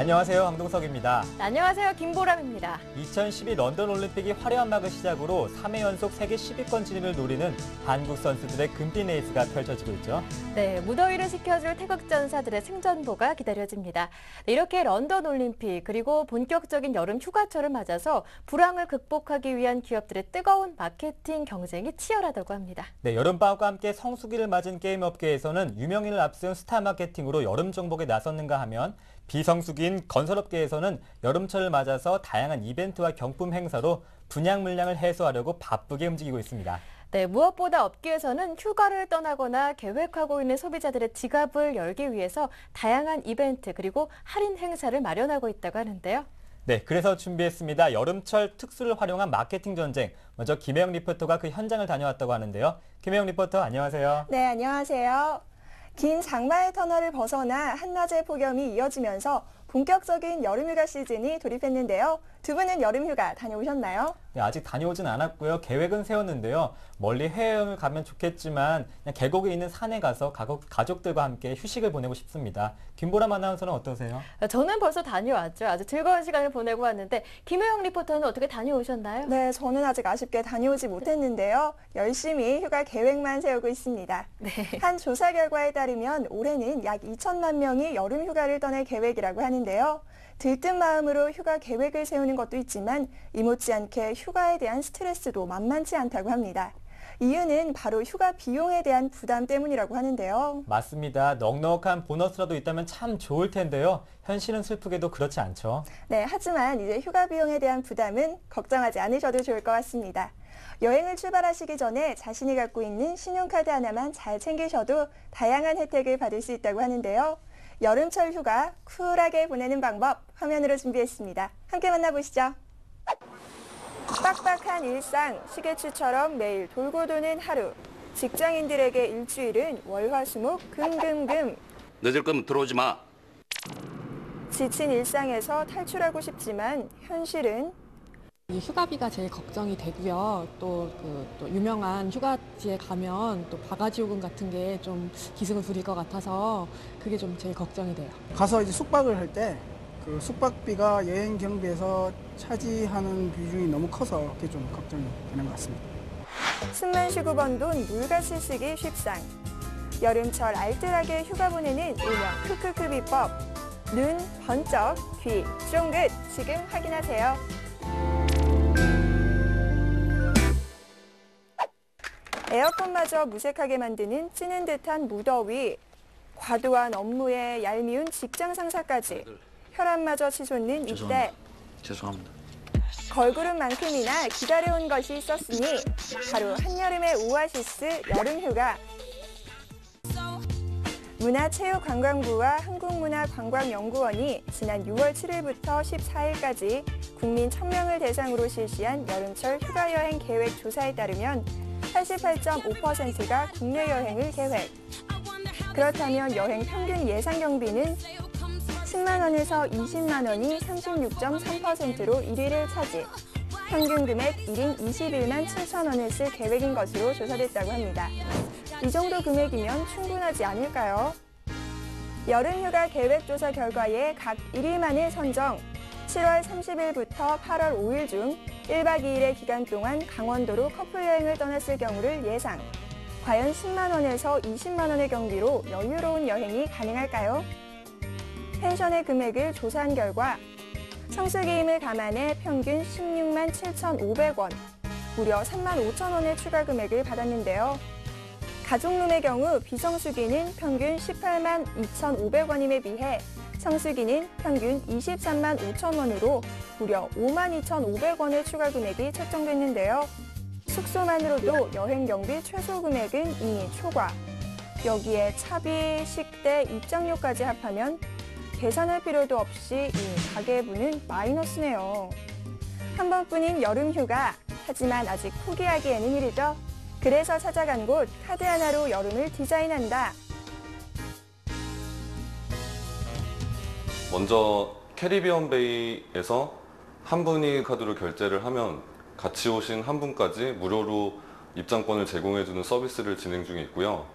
안녕하세요. 황동석입니다. 안녕하세요. 김보람입니다. 2012 런던 올림픽이 화려한 막을 시작으로 3회 연속 세계 10위권 진입을 노리는 한국 선수들의 금빛 레이스가 펼쳐지고 있죠. 네, 무더위를 식혀줄 태극전사들의 승전보가 기다려집니다. 네, 이렇게 런던 올림픽 그리고 본격적인 여름 휴가철을 맞아서 불황을 극복하기 위한 기업들의 뜨거운 마케팅 경쟁이 치열하다고 합니다. 네, 여름방학과 함께 성수기를 맞은 게임 업계에서는 유명인을 앞세운 스타 마케팅으로 여름 정복에 나섰는가 하면 비성수기인 건설업계에서는 여름철을 맞아서 다양한 이벤트와 경품 행사로 분양 물량을 해소하려고 바쁘게 움직이고 있습니다. 네, 무엇보다 업계에서는 휴가를 떠나거나 계획하고 있는 소비자들의 지갑을 열기 위해서 다양한 이벤트 그리고 할인 행사를 마련하고 있다고 하는데요. 네, 그래서 준비했습니다. 여름철 특수를 활용한 마케팅 전쟁. 먼저 김혜영 리포터가 그 현장을 다녀왔다고 하는데요. 김혜영 리포터, 안녕하세요. 네, 안녕하세요. 긴 장마의 터널을 벗어나 한낮의 폭염이 이어지면서 본격적인 여름휴가 시즌이 돌입했는데요. 두 분은 여름휴가 다녀오셨나요? 네, 아직 다녀오진 않았고요. 계획은 세웠는데요. 멀리 해외여행을 가면 좋겠지만 그냥 계곡에 있는 산에 가서 가족들과 함께 휴식을 보내고 싶습니다. 김보람 아나운서는 어떠세요? 저는 벌써 다녀왔죠. 아주 즐거운 시간을 보내고 왔는데 김혜영 리포터는 어떻게 다녀오셨나요? 네, 저는 아직 아쉽게 다녀오지 못했는데요. 열심히 휴가 계획만 세우고 있습니다. 네. 한 조사 결과에 따르면 올해는 약 2천만 명이 여름휴가를 떠날 계획이라고 하는데요. 들뜬 마음으로 휴가 계획을 세우는 것도 있지만 이못지 않게 휴가에 대한 스트레스도 만만치 않다고 합니다. 이유는 바로 휴가 비용에 대한 부담 때문이라고 하는데요. 맞습니다. 넉넉한 보너스라도 있다면 참 좋을 텐데요. 현실은 슬프게도 그렇지 않죠. 네, 하지만 이제 휴가 비용에 대한 부담은 걱정하지 않으셔도 좋을 것 같습니다. 여행을 출발하시기 전에 자신이 갖고 있는 신용카드 하나만 잘 챙기셔도 다양한 혜택을 받을 수 있다고 하는데요. 여름철 휴가 쿨하게 보내는 방법 화면으로 준비했습니다. 함께 만나보시죠. 빡빡한 일상, 시계추처럼 매일 돌고 도는 하루. 직장인들에게 일주일은 월화수목 금금금. 늦을 거면 들어오지 마. 지친 일상에서 탈출하고 싶지만 현실은 휴가비가 제일 걱정이 되고요. 또 유명한 휴가지에 가면 또 바가지 요금 같은 게 좀 기승을 부릴 것 같아서 그게 좀 제일 걱정이 돼요. 가서 이제 숙박을 할 때 그 숙박비가 여행 경비에서 차지하는 비중이 너무 커서 그게 좀 걱정이 되는 것 같습니다. 숨만 쉬고 번 돈 물같이 쓰기 쉽상. 여름철 알뜰하게 휴가 보내는 일명 크크크 비법. 눈 번쩍, 귀 쫑긋 지금 확인하세요. 에어컨마저 무색하게 만드는 찌는 듯한 무더위, 과도한 업무에 얄미운 직장 상사까지 혈압마저 치솟는 이때 죄송합니다. 걸그룹만큼이나 기다려온 것이 있었으니 바로 한여름의 오아시스 여름휴가. 문화체육관광부와 한국문화관광연구원이 지난 6월 7일부터 14일까지 국민 1000명을 대상으로 실시한 여름철 휴가여행 계획 조사에 따르면 88.5%가 국내 여행을 계획. 그렇다면 여행 평균 예상 경비는 10만 원에서 20만 원이 36.3%로 1위를 차지. 평균 금액 1인 21만 7천 원을 쓸 계획인 것으로 조사됐다고 합니다. 이 정도 금액이면 충분하지 않을까요? 여름휴가 계획조사 결과에 각 1위만을 선정. 7월 30일부터 8월 5일 중 1박 2일의 기간 동안 강원도로 커플 여행을 떠났을 경우를 예상. 과연 10만 원에서 20만 원의 경비로 여유로운 여행이 가능할까요? 펜션의 금액을 조사한 결과 성수기임을 감안해 평균 16만 7,500원, 무려 3만 5천 원의 추가 금액을 받았는데요. 가족룸의 경우 비성수기는 평균 18만 2,500원임에 비해 성수기는 평균 23만 5천 원으로 무려 5만 2,500원의 추가 금액이 책정됐는데요. 숙소만으로도 여행 경비 최소 금액은 이미 초과. 여기에 차비, 식대, 입장료까지 합하면 계산할 필요도 없이 이미 가계부는 마이너스네요. 한 번뿐인 여름휴가, 하지만 아직 포기하기에는 이르죠. 그래서 찾아간 곳, 카드 하나로 여름을 디자인한다. 먼저 캐리비언 베이에서 한 분이 카드로 결제를 하면 같이 오신 한 분까지 무료로 입장권을 제공해주는 서비스를 진행 중에 있고요.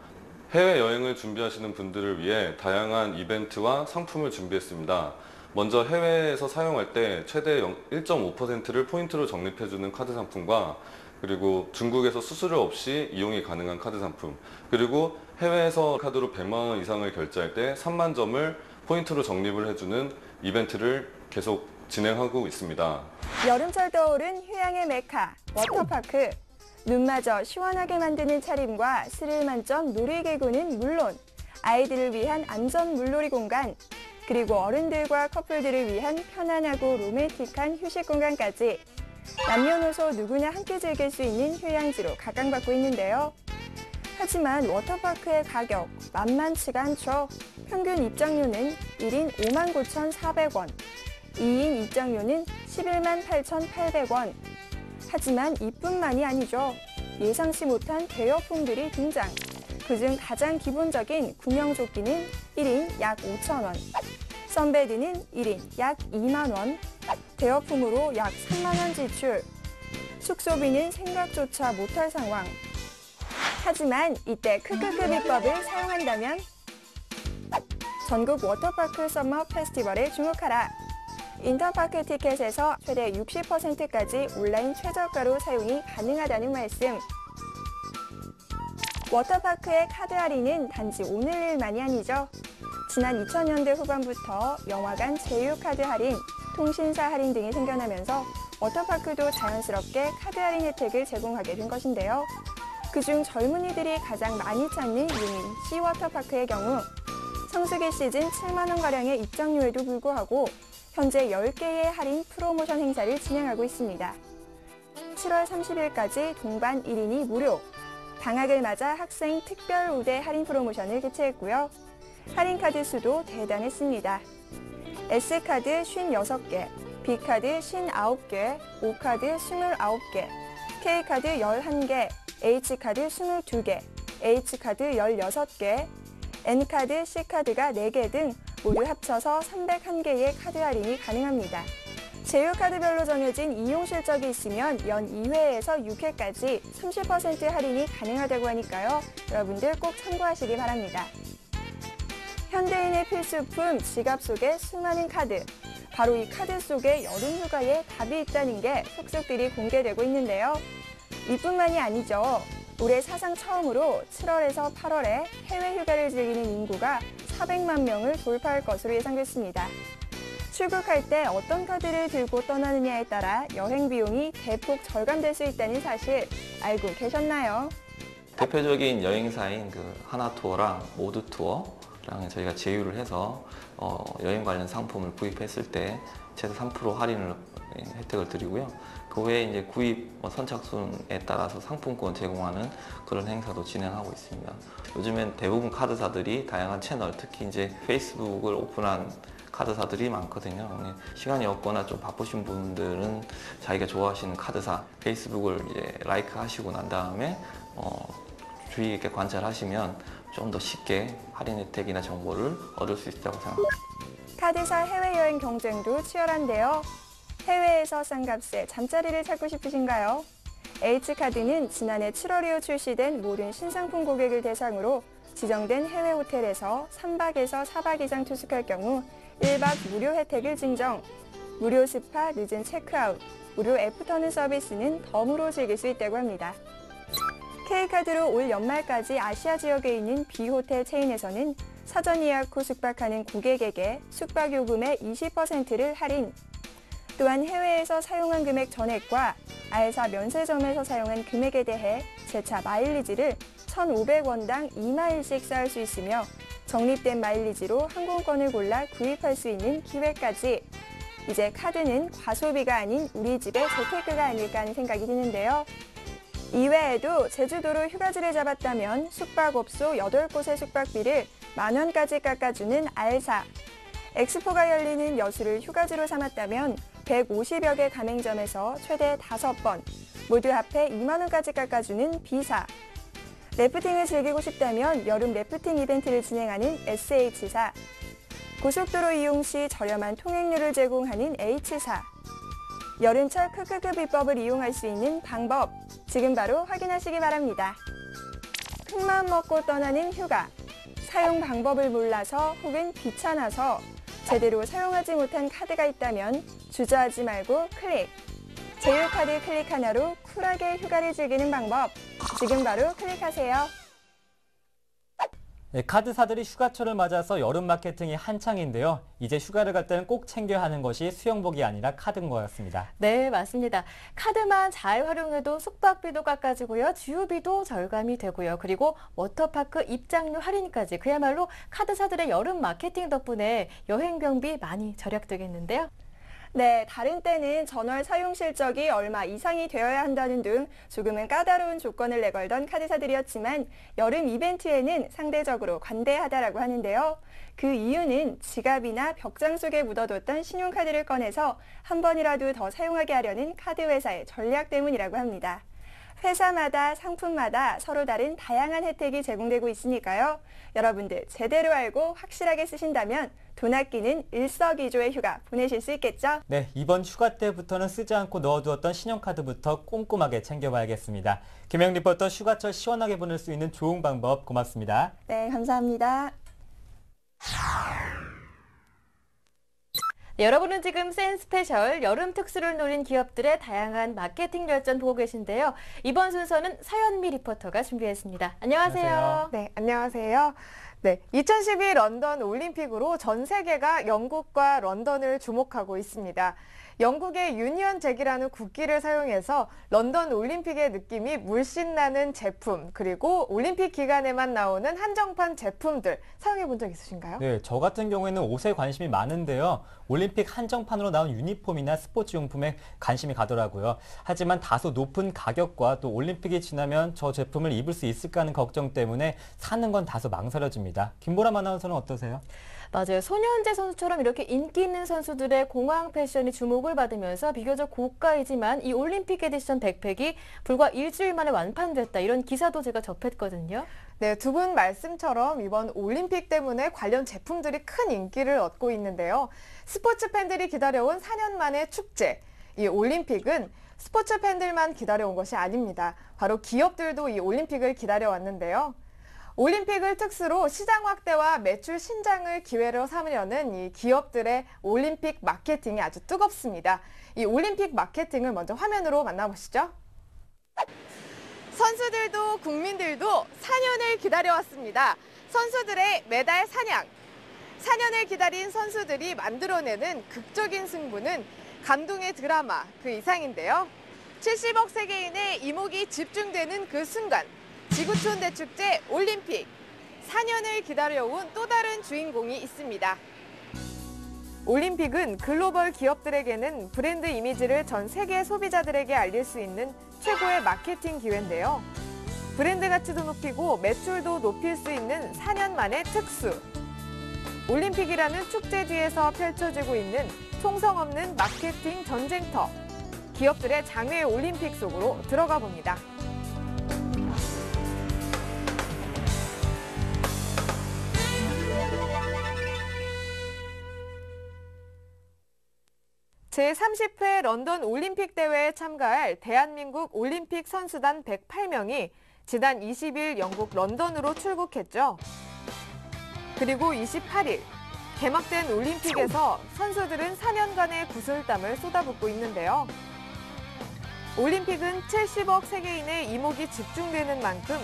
해외여행을 준비하시는 분들을 위해 다양한 이벤트와 상품을 준비했습니다. 먼저 해외에서 사용할 때 최대 1.5%를 포인트로 적립해주는 카드 상품과 그리고 중국에서 수수료 없이 이용이 가능한 카드 상품, 그리고 해외에서 카드로 100만 원 이상을 결제할 때 3만 점을 포인트로 적립을 해주는 이벤트를 계속 진행하고 있습니다. 여름철 떠오른 휴양의 메카, 워터파크. 눈마저 시원하게 만드는 차림과 스릴 만점 놀이기구는 물론 아이들을 위한 안전 물놀이 공간, 그리고 어른들과 커플들을 위한 편안하고 로맨틱한 휴식 공간까지 남녀노소 누구나 함께 즐길 수 있는 휴양지로 각광받고 있는데요. 하지만 워터파크의 가격 만만치가 않죠. 평균 입장료는 1인 59,400원, 2인 입장료는 11만 8,800원. 하지만 이뿐만이 아니죠. 예상치 못한 대여품들이 등장. 그중 가장 기본적인 구명조끼는 1인 약 5,000원, 선베드는 1인 약 2만 원, 대여품으로 약 3만 원 지출. 숙소비는 생각조차 못할 상황. 하지만 이때 크크크 비법을 사용한다면 전국 워터파크 서머 페스티벌에 주목하라. 인터파크 티켓에서 최대 60%까지 온라인 최저가로 사용이 가능하다는 말씀. 워터파크의 카드 할인은 단지 오늘 일만이 아니죠. 지난 2000년대 후반부터 영화관 제휴카드 할인, 통신사 할인 등이 생겨나면서 워터파크도 자연스럽게 카드 할인 혜택을 제공하게 된 것인데요. 그중 젊은이들이 가장 많이 찾는 유민 시워터파크의 경우 성수기 시즌 7만 원가량의 입장료에도 불구하고 현재 10개의 할인 프로모션 행사를 진행하고 있습니다. 7월 30일까지 동반 1인이 무료, 방학을 맞아 학생 특별 우대 할인 프로모션을 개최했고요. 할인 카드 수도 대단했습니다. S카드 56개, B카드 59개, O카드 29개, K카드 11개, H카드 22개, H카드 16개, N카드, C카드가 4개 등 모두 합쳐서 301개의 카드 할인이 가능합니다. 제휴카드별로 정해진 이용 실적이 있으면 연 2회에서 6회까지 30% 할인이 가능하다고 하니까요. 여러분들 꼭 참고하시기 바랍니다. 현대인의 필수품 지갑 속에 수많은 카드. 바로 이 카드 속에 여름 휴가에 답이 있다는 게 속속들이 공개되고 있는데요. 이뿐만이 아니죠. 올해 사상 처음으로 7월에서 8월에 해외 휴가를 즐기는 인구가 400만 명을 돌파할 것으로 예상됐습니다. 출국할 때 어떤 카드를 들고 떠나느냐에 따라 여행 비용이 대폭 절감될 수 있다는 사실 알고 계셨나요? 대표적인 여행사인 하나투어랑 모두투어랑 저희가 제휴를 해서 여행 관련 상품을 구입했을 때 최대 3% 할인을 혜택을 드리고요. 그 외에 이제 구입 선착순에 따라서 상품권 제공하는 그런 행사도 진행하고 있습니다. 요즘엔 대부분 카드사들이 다양한 채널, 특히 이제 페이스북을 오픈한 카드사들이 많거든요. 시간이 없거나 좀 바쁘신 분들은 자기가 좋아하시는 카드사 페이스북을 이제 라이크 하시고 난 다음에 주의 깊게 관찰하시면 좀 더 쉽게 할인 혜택이나 정보를 얻을 수 있다고 생각합니다. 카드사 해외여행 경쟁도 치열한데요. 해외에서 싼 값에 잠자리를 찾고 싶으신가요? H카드는 지난해 7월 이후 출시된 모든 신상품 고객을 대상으로 지정된 해외 호텔에서 3박에서 4박 이상 투숙할 경우 1박 무료 혜택을 증정, 무료 스파 늦은 체크아웃, 무료 애프터눈 서비스는 덤으로 즐길 수 있다고 합니다. K카드로 올 연말까지 아시아 지역에 있는 B호텔 체인에서는 사전 예약 후 숙박하는 고객에게 숙박 요금의 20%를 할인, 또한 해외에서 사용한 금액 전액과 알사 면세점에서 사용한 금액에 대해 제차 마일리지를 1,500원당 2마일씩 쌓을 수 있으며 적립된 마일리지로 항공권을 골라 구입할 수 있는 기회까지. 이제 카드는 과소비가 아닌 우리 집의 재테크가 아닐까 하는 생각이 드는데요. 이외에도 제주도로 휴가지를 잡았다면 숙박업소 8곳의 숙박비를 만원까지 깎아주는 알사, 엑스포가 열리는 여수를 휴가지로 삼았다면 150여 개 가맹점에서 최대 5번, 모두 합해 2만원까지 깎아주는 B사, 래프팅을 즐기고 싶다면 여름 래프팅 이벤트를 진행하는 SH사, 고속도로 이용 시 저렴한 통행료를 제공하는 H사, 여름철 크크크 비법을 이용할 수 있는 방법, 지금 바로 확인하시기 바랍니다. 큰마음 먹고 떠나는 휴가, 사용 방법을 몰라서 혹은 귀찮아서 제대로 사용하지 못한 카드가 있다면 주저하지 말고 클릭. 제휴카드 클릭 하나로 쿨하게 휴가를 즐기는 방법. 지금 바로 클릭하세요. 네, 카드사들이 휴가철을 맞아서 여름 마케팅이 한창인데요. 이제 휴가를 갈 때는 꼭 챙겨야 하는 것이 수영복이 아니라 카드인 것 같습니다. 네, 맞습니다. 카드만 잘 활용해도 숙박비도 깎아지고요. 주유비도 절감이 되고요. 그리고 워터파크 입장료 할인까지 그야말로 카드사들의 여름 마케팅 덕분에 여행 경비 많이 절약되겠는데요. 네, 다른 때는 전월 사용 실적이 얼마 이상이 되어야 한다는 등 조금은 까다로운 조건을 내걸던 카드사들이었지만 여름 이벤트에는 상대적으로 관대하다라고 하는데요. 그 이유는 지갑이나 벽장 속에 묻어뒀던 신용카드를 꺼내서 한 번이라도 더 사용하게 하려는 카드 회사의 전략 때문이라고 합니다. 회사마다 상품마다 서로 다른 다양한 혜택이 제공되고 있으니까요. 여러분들 제대로 알고 확실하게 쓰신다면 돈 아끼는 일석이조의 휴가 보내실 수 있겠죠? 네, 이번 휴가 때부터는 쓰지 않고 넣어두었던 신용카드부터 꼼꼼하게 챙겨봐야겠습니다. 김영 리포터 휴가철 시원하게 보낼 수 있는 좋은 방법 고맙습니다. 네, 감사합니다. 네, 여러분은 지금 센스페셜 여름 특수를 노린 기업들의 다양한 마케팅 열전 보고 계신데요. 이번 순서는 서현미 리포터가 준비했습니다. 안녕하세요. 안녕하세요. 네, 안녕하세요. 네, 2012 런던 올림픽으로 전 세계가 영국과 런던을 주목하고 있습니다. 영국의 유니언 잭이라는 국기를 사용해서 런던 올림픽의 느낌이 물씬 나는 제품, 그리고 올림픽 기간에만 나오는 한정판 제품들 사용해 본 적 있으신가요? 네, 저 같은 경우에는 옷에 관심이 많은데요. 올림픽 한정판으로 나온 유니폼이나 스포츠 용품에 관심이 가더라고요. 하지만 다소 높은 가격과 또 올림픽이 지나면 저 제품을 입을 수 있을까 하는 걱정 때문에 사는 건 다소 망설여집니다. 김보람 아나운서는 어떠세요? 맞아요. 손현재 선수처럼 이렇게 인기 있는 선수들의 공항 패션이 주목을 받으면서 비교적 고가이지만 이 올림픽 에디션 백팩이 불과 일주일 만에 완판됐다. 이런 기사도 제가 접했거든요. 네, 두 분 말씀처럼 이번 올림픽 때문에 관련 제품들이 큰 인기를 얻고 있는데요. 스포츠 팬들이 기다려온 4년 만의 축제. 이 올림픽은 스포츠 팬들만 기다려온 것이 아닙니다. 바로 기업들도 이 올림픽을 기다려왔는데요. 올림픽을 특수로 시장 확대와 매출 신장을 기회로 삼으려는 이 기업들의 올림픽 마케팅이 아주 뜨겁습니다. 이 올림픽 마케팅을 먼저 화면으로 만나보시죠. 선수들도 국민들도 4년을 기다려왔습니다. 선수들의 메달 사냥. 4년을 기다린 선수들이 만들어내는 극적인 승부는 감동의 드라마 그 이상인데요. 70억 세계인의 이목이 집중되는 그 순간. 지구촌 대축제 올림픽. 4년을 기다려온 또 다른 주인공이 있습니다. 올림픽은 글로벌 기업들에게는 브랜드 이미지를 전 세계 소비자들에게 알릴 수 있는 최고의 마케팅 기회인데요. 브랜드 가치도 높이고 매출도 높일 수 있는 4년 만의 특수. 올림픽이라는 축제 뒤에서 펼쳐지고 있는 총성 없는 마케팅 전쟁터. 기업들의 장외 올림픽 속으로 들어가 봅니다. 제30회 런던 올림픽 대회에 참가할 대한민국 올림픽 선수단 108명이 지난 20일 영국 런던으로 출국했죠. 그리고 28일 개막된 올림픽에서 선수들은 4년간의 구슬땀을 쏟아붓고 있는데요. 올림픽은 70억 세계인의 이목이 집중되는 만큼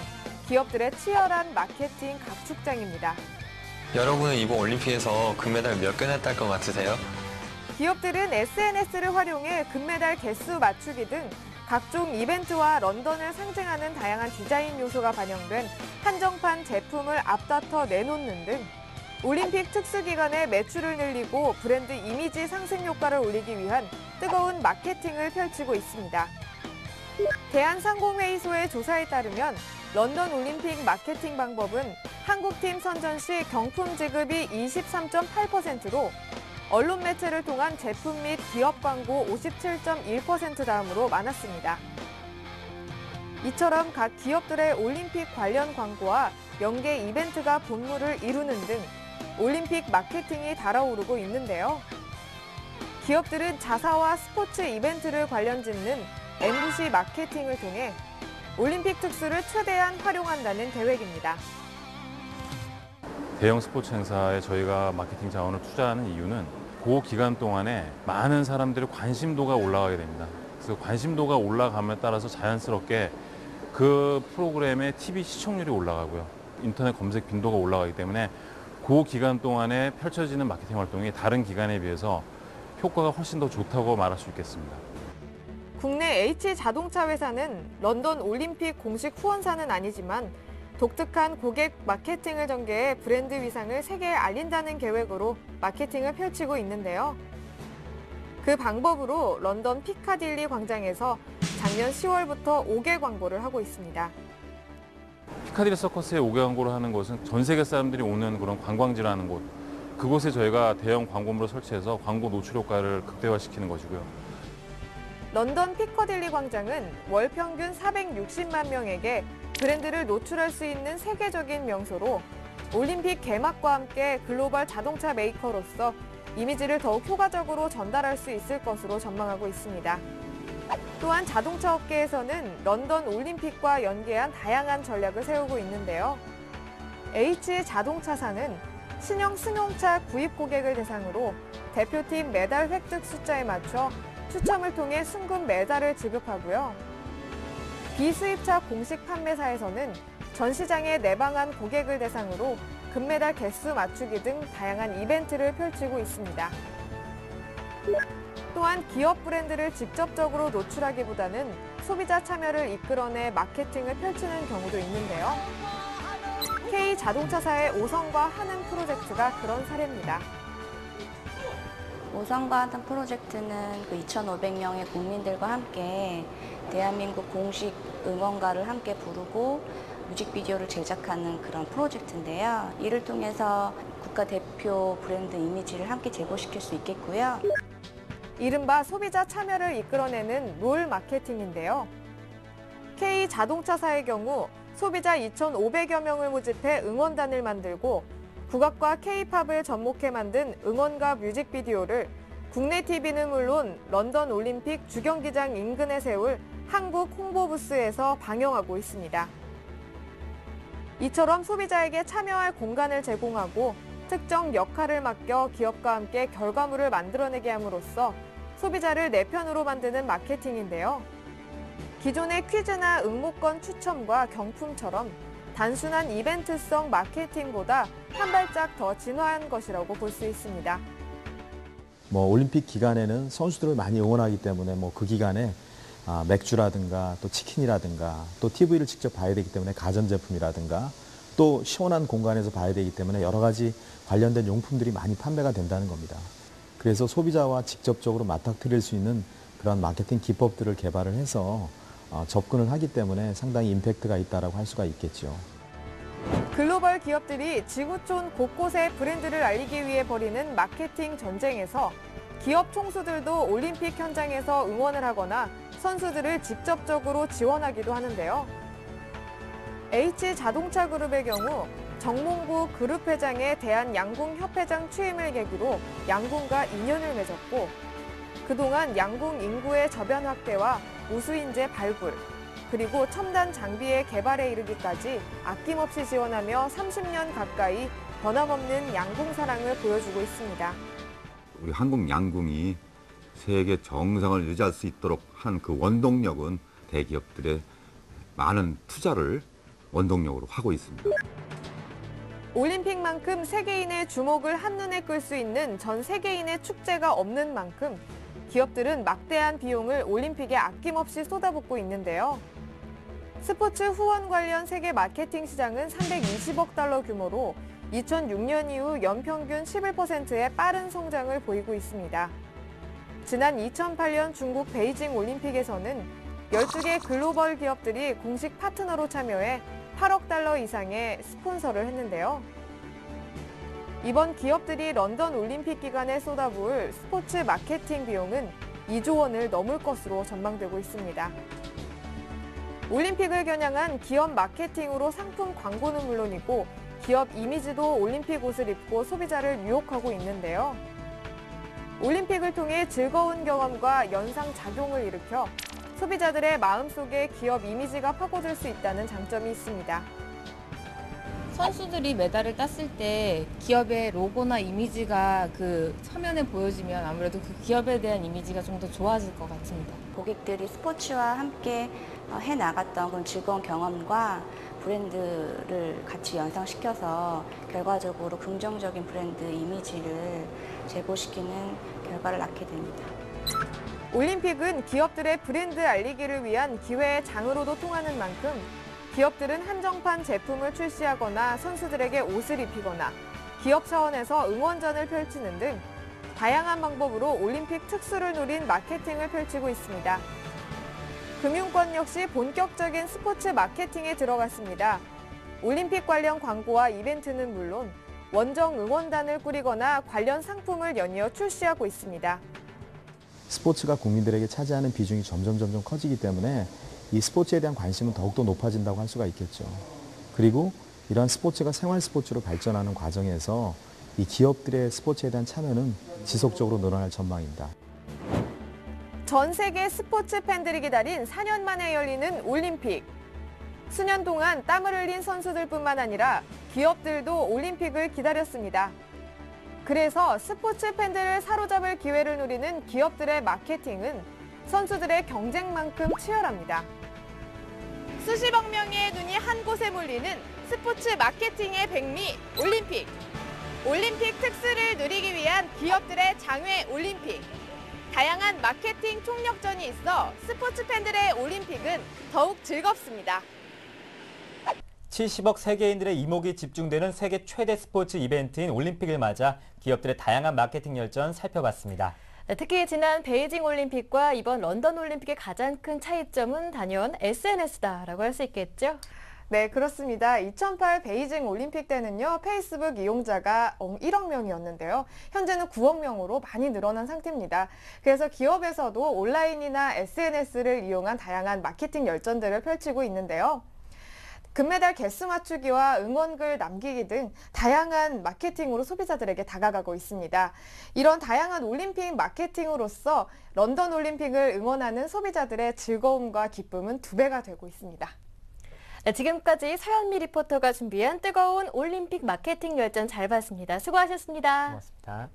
기업들의 치열한 마케팅 각축장입니다. 여러분은 이번 올림픽에서 금메달 몇 개나 딸 것 같으세요? 기업들은 SNS를 활용해 금메달 개수 맞추기 등 각종 이벤트와 런던을 상징하는 다양한 디자인 요소가 반영된 한정판 제품을 앞다퉈 내놓는 등 올림픽 특수기간에 매출을 늘리고 브랜드 이미지 상승 효과를 올리기 위한 뜨거운 마케팅을 펼치고 있습니다. 대한상공회의소의 조사에 따르면 런던 올림픽 마케팅 방법은 한국팀 선전 시 경품 지급이 23.8%로 언론 매체를 통한 제품 및 기업 광고 57.1% 다음으로 많았습니다. 이처럼 각 기업들의 올림픽 관련 광고와 연계 이벤트가 본물을 이루는 등 올림픽 마케팅이 달아오르고 있는데요. 기업들은 자사와 스포츠 이벤트를 관련 짓는 MBC 마케팅을 통해 올림픽 특수를 최대한 활용한다는 계획입니다. 대형 스포츠 행사에 저희가 마케팅 자원을 투자하는 이유는 그 기간 동안에 많은 사람들의 관심도가 올라가게 됩니다. 그래서 관심도가 올라감에 따라서 자연스럽게 그 프로그램의 TV 시청률이 올라가고요. 인터넷 검색 빈도가 올라가기 때문에 그 기간 동안에 펼쳐지는 마케팅 활동이 다른 기간에 비해서 효과가 훨씬 더 좋다고 말할 수 있겠습니다. 국내 H자동차 회사는 런던 올림픽 공식 후원사는 아니지만 독특한 고객 마케팅을 전개해 브랜드 위상을 세계에 알린다는 계획으로 마케팅을 펼치고 있는데요. 그 방법으로 런던 피카딜리 광장에서 작년 10월부터 5개 광고를 하고 있습니다. 피카딜리 서커스에 5개 광고를 하는 곳은 전 세계 사람들이 오는 그런 관광지라는 곳, 그곳에 저희가 대형 광고물을 설치해서 광고 노출 효과를 극대화시키는 것이고요. 런던 피커딜리 광장은 월 평균 460만 명에게 브랜드를 노출할 수 있는 세계적인 명소로 올림픽 개막과 함께 글로벌 자동차 메이커로서 이미지를 더욱 효과적으로 전달할 수 있을 것으로 전망하고 있습니다. 또한 자동차 업계에서는 런던 올림픽과 연계한 다양한 전략을 세우고 있는데요. H자동차사는 신형 승용차 구입 고객을 대상으로 대표팀 메달 획득 숫자에 맞춰 추첨을 통해 순금 메달을 지급하고요. 비수입차 공식 판매사에서는 전 시장에 내방한 고객을 대상으로 금메달 개수 맞추기 등 다양한 이벤트를 펼치고 있습니다. 또한 기업 브랜드를 직접적으로 노출하기보다는 소비자 참여를 이끌어내 마케팅을 펼치는 경우도 있는데요. K자동차사의 오성과 하는 프로젝트가 그런 사례입니다. 오성과 하는 프로젝트는 2,500명의 국민들과 함께 대한민국 공식 응원가를 함께 부르고 뮤직비디오를 제작하는 그런 프로젝트인데요. 이를 통해서 국가대표 브랜드 이미지를 함께 제고시킬 수 있겠고요. 이른바 소비자 참여를 이끌어내는 롤 마케팅인데요. K자동차사의 경우 소비자 2,500여 명을 모집해 응원단을 만들고 국악과 K-팝을 접목해 만든 응원가 뮤직비디오를 국내 TV는 물론 런던 올림픽 주경기장 인근에 세울 한국 홍보부스에서 방영하고 있습니다. 이처럼 소비자에게 참여할 공간을 제공하고 특정 역할을 맡겨 기업과 함께 결과물을 만들어내게 함으로써 소비자를 내 편으로 만드는 마케팅인데요. 기존의 퀴즈나 응모권 추첨과 경품처럼 단순한 이벤트성 마케팅보다 한 발짝 더 진화한 것이라고 볼 수 있습니다. 올림픽 기간에는 선수들을 많이 응원하기 때문에 그 기간에 맥주라든가 또 치킨이라든가 또 TV를 직접 봐야 되기 때문에 가전제품이라든가 또 시원한 공간에서 봐야 되기 때문에 여러 가지 관련된 용품들이 많이 판매가 된다는 겁니다. 그래서 소비자와 직접적으로 맞닥뜨릴 수 있는 그런 마케팅 기법들을 개발을 해서 접근을 하기 때문에 상당히 임팩트가 있다고 할 수가 있겠죠. 글로벌 기업들이 지구촌 곳곳에 브랜드를 알리기 위해 벌이는 마케팅 전쟁에서 기업 총수들도 올림픽 현장에서 응원을 하거나 선수들을 직접적으로 지원하기도 하는데요. H자동차 그룹의 경우 정몽구 그룹 회장의 대한양궁협회장 취임을 계기로 양궁과 인연을 맺었고 그동안 양궁 인구의 저변 확대와 우수인재 발굴, 그리고 첨단 장비의 개발에 이르기까지 아낌없이 지원하며 30년 가까이 변함없는 양궁 사랑을 보여주고 있습니다. 우리 한국 양궁이 세계 정상을 유지할 수 있도록 한 그 원동력은 대기업들의 많은 투자를 원동력으로 하고 있습니다. 올림픽만큼 세계인의 주목을 한눈에 끌 수 있는 전 세계인의 축제가 없는 만큼 기업들은 막대한 비용을 올림픽에 아낌없이 쏟아붓고 있는데요. 스포츠 후원 관련 세계 마케팅 시장은 320억 달러 규모로 2006년 이후 연평균 11%의 빠른 성장을 보이고 있습니다. 지난 2008년 중국 베이징 올림픽에서는 12개 글로벌 기업들이 공식 파트너로 참여해 8억 달러 이상의 스폰서를 했는데요. 이번 기업들이 런던 올림픽 기간에 쏟아부을 스포츠 마케팅 비용은 2조 원을 넘을 것으로 전망되고 있습니다. 올림픽을 겨냥한 기업 마케팅으로 상품 광고는 물론이고 기업 이미지도 올림픽 옷을 입고 소비자를 유혹하고 있는데요. 올림픽을 통해 즐거운 경험과 연상작용을 일으켜 소비자들의 마음속에 기업 이미지가 파고들 수 있다는 장점이 있습니다. 선수들이 메달을 땄을 때 기업의 로고나 이미지가 그 화면에 보여지면 아무래도 그 기업에 대한 이미지가 좀 더 좋아질 것 같습니다. 고객들이 스포츠와 함께 해나갔던 그런 즐거운 경험과 브랜드를 같이 연상시켜서 결과적으로 긍정적인 브랜드 이미지를 제고시키는 결과를 낳게 됩니다. 올림픽은 기업들의 브랜드 알리기를 위한 기회의 장으로도 통하는 만큼 기업들은 한정판 제품을 출시하거나 선수들에게 옷을 입히거나 기업 차원에서 응원전을 펼치는 등 다양한 방법으로 올림픽 특수를 노린 마케팅을 펼치고 있습니다. 금융권 역시 본격적인 스포츠 마케팅에 들어갔습니다. 올림픽 관련 광고와 이벤트는 물론 원정 응원단을 꾸리거나 관련 상품을 연이어 출시하고 있습니다. 스포츠가 국민들에게 차지하는 비중이 점점 커지기 때문에 이 스포츠에 대한 관심은 더욱더 높아진다고 할 수가 있겠죠. 그리고 이러한 스포츠가 생활 스포츠로 발전하는 과정에서 이 기업들의 스포츠에 대한 참여는 지속적으로 늘어날 전망입니다. 전 세계 스포츠 팬들이 기다린 4년 만에 열리는 올림픽. 수년 동안 땀을 흘린 선수들뿐만 아니라 기업들도 올림픽을 기다렸습니다. 그래서 스포츠 팬들을 사로잡을 기회를 노리는 기업들의 마케팅은 선수들의 경쟁만큼 치열합니다. 수십억 명의 눈이 한 곳에 몰리는 스포츠 마케팅의 백미 올림픽. 올림픽 특수를 누리기 위한 기업들의 장외 올림픽. 다양한 마케팅 총력전이 있어 스포츠 팬들의 올림픽은 더욱 즐겁습니다. 70억 세계인들의 이목이 집중되는 세계 최대 스포츠 이벤트인 올림픽을 맞아 기업들의 다양한 마케팅 열전 살펴봤습니다. 특히 지난 베이징 올림픽과 이번 런던 올림픽의 가장 큰 차이점은 단연 SNS다라고 할 수 있겠죠? 네, 그렇습니다. 2008 베이징 올림픽 때는요, 페이스북 이용자가 1억 명이었는데요. 현재는 9억 명으로 많이 늘어난 상태입니다. 그래서 기업에서도 온라인이나 SNS를 이용한 다양한 마케팅 열전들을 펼치고 있는데요. 금메달 개수 맞추기와 응원글 남기기 등 다양한 마케팅으로 소비자들에게 다가가고 있습니다. 이런 다양한 올림픽 마케팅으로서 런던 올림픽을 응원하는 소비자들의 즐거움과 기쁨은 2배가 되고 있습니다. 네, 지금까지 서현미 리포터가 준비한 뜨거운 올림픽 마케팅 열전 잘 봤습니다. 수고하셨습니다. 고맙습니다.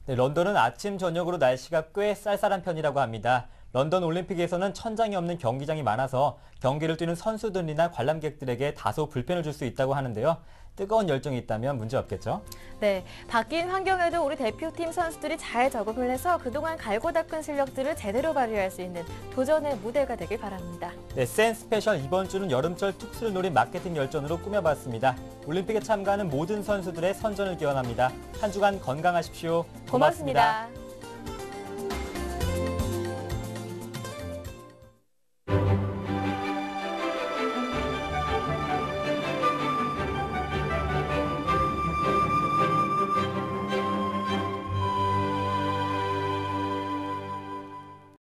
네, 런던은 아침, 저녁으로 날씨가 꽤 쌀쌀한 편이라고 합니다. 런던 올림픽에서는 천장이 없는 경기장이 많아서 경기를 뛰는 선수들이나 관람객들에게 다소 불편을 줄 수 있다고 하는데요. 뜨거운 열정이 있다면 문제 없겠죠? 네, 바뀐 환경에도 우리 대표팀 선수들이 잘 적응을 해서 그동안 갈고 닦은 실력들을 제대로 발휘할 수 있는 도전의 무대가 되길 바랍니다. 네, 센 스페셜 이번 주는 여름철 특수를 노린 마케팅 열전으로 꾸며봤습니다. 올림픽에 참가하는 모든 선수들의 선전을 기원합니다. 한 주간 건강하십시오. 고맙습니다.